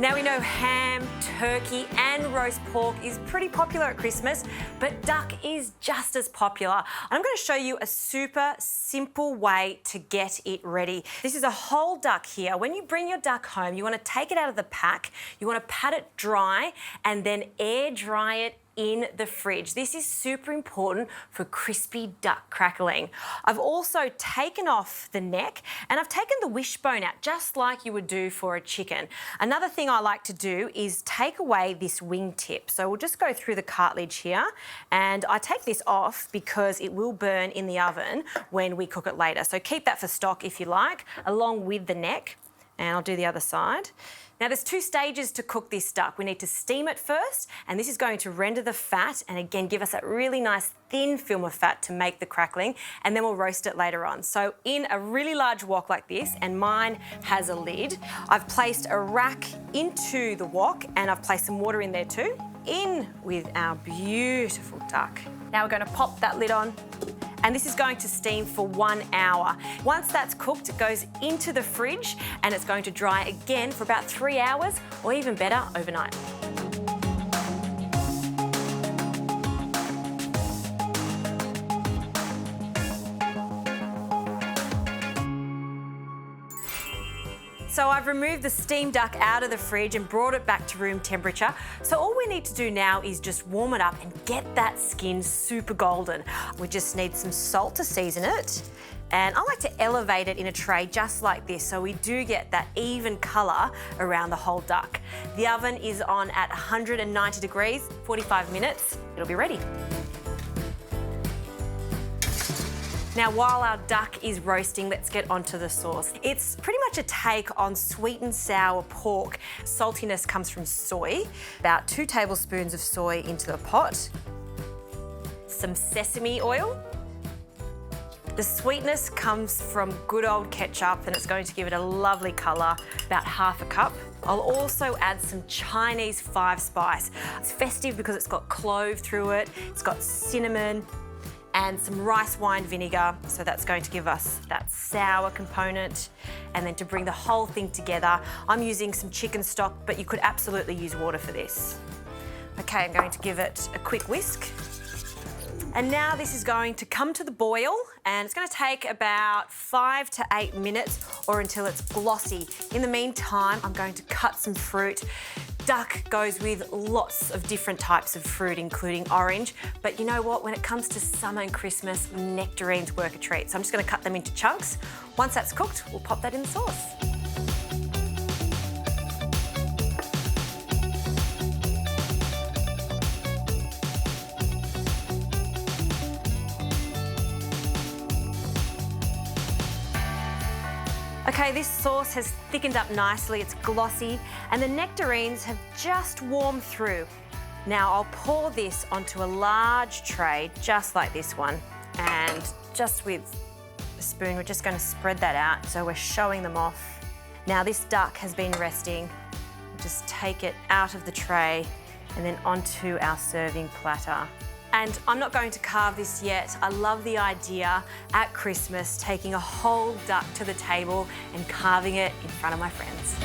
Now we know ham, turkey and roast pork is pretty popular at Christmas, but duck is just as popular. I'm going to show you a super simple way to get it ready. This is a whole duck here. When you bring your duck home, you want to take it out of the pack, you want to pat it dry and then air dry it in the fridge. This is super important for crispy duck crackling. I've also taken off the neck and I've taken the wishbone out just like you would do for a chicken. Another thing I like to do is take away this wing tip. So we'll just go through the cartilage here and I take this off because it will burn in the oven when we cook it later. So keep that for stock if you like, along with the neck. And I'll do the other side. Now there's 2 stages to cook this duck. We need to steam it first, and this is going to render the fat and again give us that really nice thin film of fat to make the crackling, and then we'll roast it later on. So in a really large wok like this, and mine has a lid, I've placed a rack into the wok and I've placed some water in there too. In with our beautiful duck. Now we're going to pop that lid on. And this is going to steam for 1 hour. Once that's cooked, it goes into the fridge and it's going to dry again for about 3 hours, or even better, overnight. So I've removed the steamed duck out of the fridge and brought it back to room temperature. So all we need to do now is just warm it up and get that skin super golden. We just need some salt to season it. And I like to elevate it in a tray just like this so we do get that even colour around the whole duck. The oven is on at 190 degrees, 45 minutes, it'll be ready. Now, while our duck is roasting, let's get onto the sauce. It's pretty much a take on sweet and sour pork. Saltiness comes from soy. About 2 tablespoons of soy into the pot. Some sesame oil. The sweetness comes from good old ketchup and it's going to give it a lovely colour, about ½ cup. I'll also add some Chinese 5 spice. It's festive because it's got clove through it, it's got cinnamon, and some rice wine vinegar, so that's going to give us that sour component. And then to bring the whole thing together, I'm using some chicken stock, but you could absolutely use water for this. Okay, I'm going to give it a quick whisk. And now this is going to come to the boil, and it's going to take about 5 to 8 minutes or until it's glossy. In the meantime, I'm going to cut some fruit. Duck goes with lots of different types of fruit, including orange. But you know what? When it comes to summer and Christmas, nectarines work a treat. So I'm just going to cut them into chunks. Once that's cooked, we'll pop that in the sauce. Okay, this sauce has thickened up nicely, it's glossy, and the nectarines have just warmed through. Now I'll pour this onto a large tray, just like this one, and just with a spoon, we're just going to spread that out so we're showing them off. Now this duck has been resting. Just take it out of the tray and then onto our serving platter. And I'm not going to carve this yet. I love the idea at Christmas taking a whole duck to the table and carving it in front of my friends.